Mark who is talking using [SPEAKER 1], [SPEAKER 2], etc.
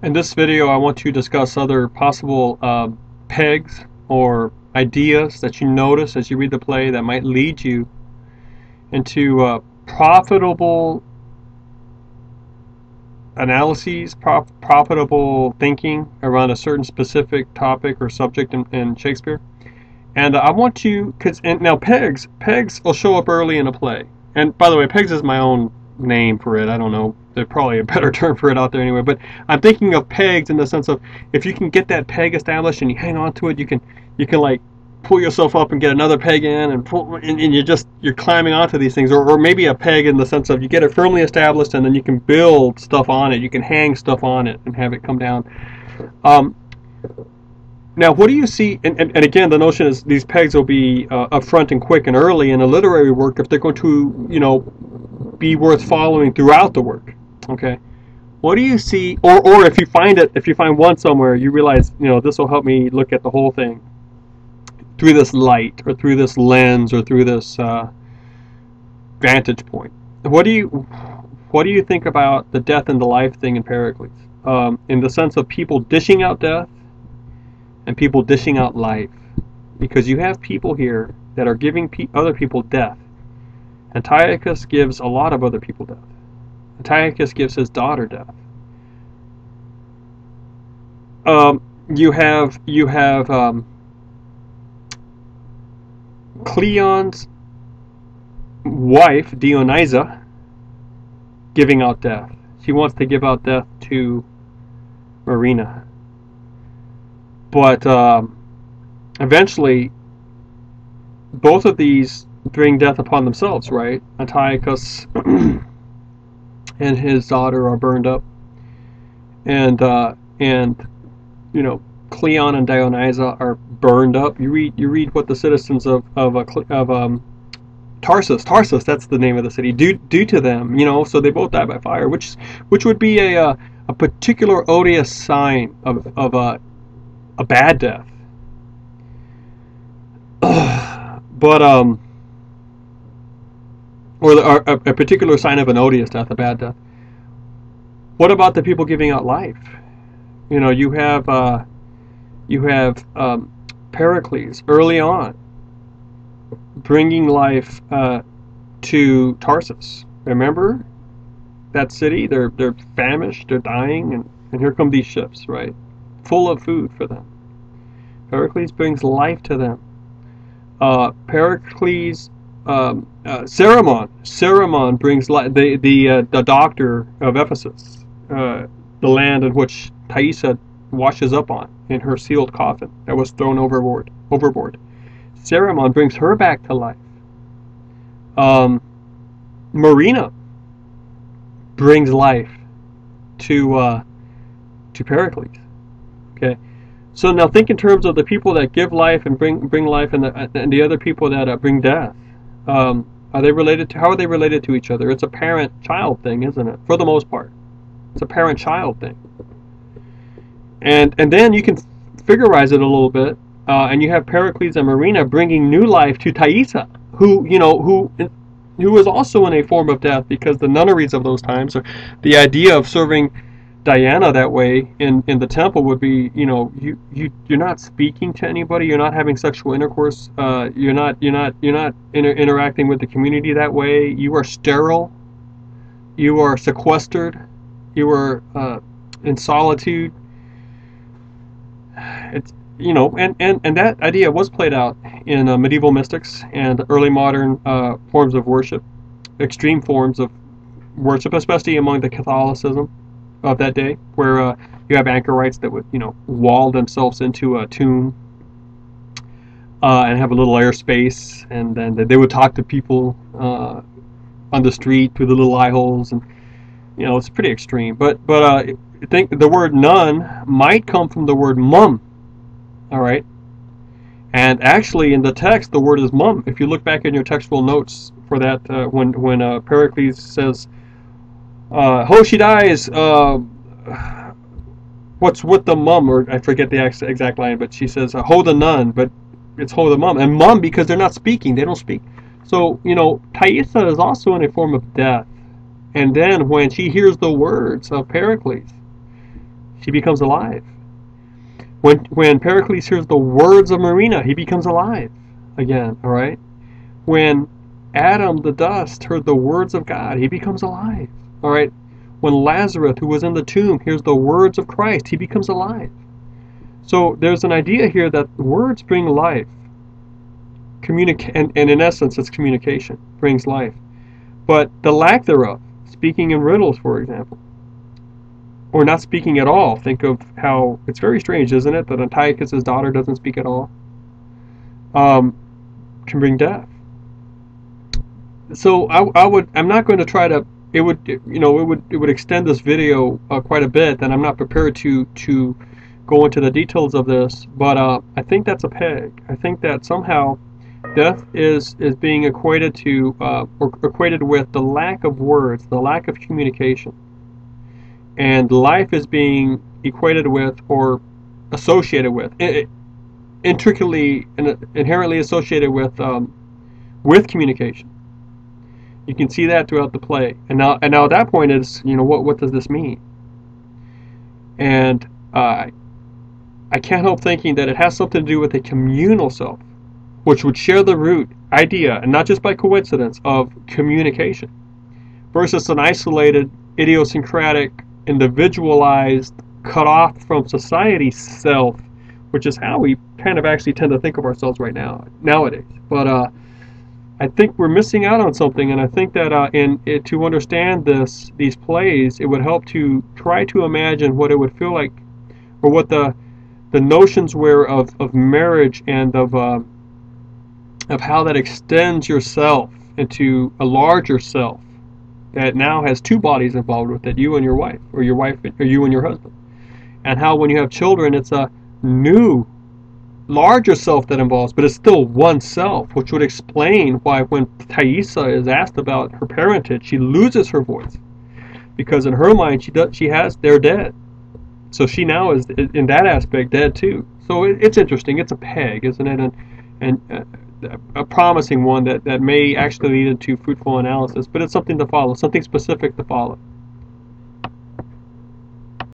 [SPEAKER 1] In this video, I want to discuss other possible pegs or ideas that you notice as you read the play that might lead you into profitable analyses, profitable thinking around a certain specific topic or subject in Shakespeare. And I want to, now pegs will show up early in a play. And by the way, pegs is my own name for it. I don't know. There's probably a better term for it out there anyway. But I'm thinking of pegs in the sense of if you can get that peg established and you hang on to it, you can like pull yourself up and get another peg in and pull, and you're climbing onto these things, or maybe a peg in the sense of you get it firmly established and then you can build stuff on it. You can hang stuff on it and have it come down. Now, what do you see? And again, the notion is these pegs will be upfront and quick and early in a literary work if they're going to, be worth following throughout the work. Okay, what do you see? Or if you find one somewhere, you realize, this will help me look at the whole thing through this light, or through this lens, or through this vantage point. What do you think about the death and the life thing in Pericles? In the sense of people dishing out death and people dishing out life, because you have people here that are giving other people death. Antiochus gives a lot of other people death. Antiochus gives his daughter death. You have Cleon's wife Dionysa giving out death. She wants to give out death to Marina. But eventually, both of these bring death upon themselves, right? Antiochus and his daughter are burned up, and Cleon and Dionysa are burned up. You read what the citizens of Tarsus, that's the name of the city, do to them. So they both die by fire, which would be a particular odious sign of a bad death. But or a particular sign of an odious death, a bad death. What about the people giving out life? You have Pericles early on bringing life to Tarsus. Remember that city? They're famished, they're dying, and here come these ships, right, full of food for them. Pericles brings life to them. Pericles, Cerimon brings the doctor of Ephesus, the land in which Thaisa washes up on in her sealed coffin that was thrown overboard. Cerimon brings her back to life. Marina brings life to Pericles. Okay. So now think in terms of the people that give life and bring life, and the other people that bring death. Are they related to? How are they related to each other? It's a parent-child thing, isn't it? For the most part, it's a parent-child thing. And then you can figurize it a little bit, and you have Pericles and Marina bringing new life to Thaisa, who is also in a form of death, because the nunneries of those times, or the idea of serving Diana that way in the temple would be, you're not speaking to anybody, you're not having sexual intercourse, you're not interacting with the community that way. You are sterile, you are sequestered, you are in solitude. It's and that idea was played out in medieval mystics and early modern forms of worship, extreme forms of worship, especially among the Catholicism of that day, where you have anchorites that would, wall themselves into a tomb and have a little airspace, and then they would talk to people on the street through the little eye holes, and it's pretty extreme. But I think the word nun might come from the word mum. All right, and actually in the text the word is mum. If you look back in your textual notes for that, when Pericles says, "Oh, she dies. What's with the mum?" Or I forget the exact line, but she says, "Ho the nun," but it's ho the mum, and mum because they're not speaking. They don't speak. So Thaisa is also in a form of death. And then when she hears the words of Pericles, she becomes alive. When Pericles hears the words of Marina, he becomes alive again, all right? When Adam, the dust, heard the words of God, he becomes alive, all right? When Lazarus, who was in the tomb, hears the words of Christ, he becomes alive. So there's an idea here that words bring life. And in essence, it's communication, brings life. But the lack thereof, speaking in riddles, for example, or not speaking at all. Think of how it's very strange, isn't it, that Antiochus' daughter doesn't speak at all, can bring death. So I'm not going to try to. It would extend this video quite a bit, and I'm not prepared to go into the details of this. But I think that's a peg. I think that somehow death is being equated to or equated with the lack of words, the lack of communication. And life is being equated with or associated with, intricately and inherently associated with communication. You can see that throughout the play. And now at that point is, what does this mean? And I can't help thinking that it has something to do with a communal self, which would share the root idea, and not just by coincidence, of communication, versus an isolated, idiosyncratic, individualized, cut off from society self, which is how we kind of actually tend to think of ourselves nowadays. But I think we're missing out on something, and I think that to understand these plays, it would help to try to imagine what it would feel like, or what the notions were of marriage and of how that extends yourself into a larger self that now has two bodies involved with it, you and your wife, or you and your husband. And how when you have children, it's a new, larger self that involves, but it's still one self, which would explain why when Thaisa is asked about her parentage, she loses her voice. Because in her mind, they're dead. So she now is, in that aspect, dead too. So it's interesting. It's a peg, isn't it? And a promising one that may actually lead into fruitful analysis, but it's something to follow, something specific to follow.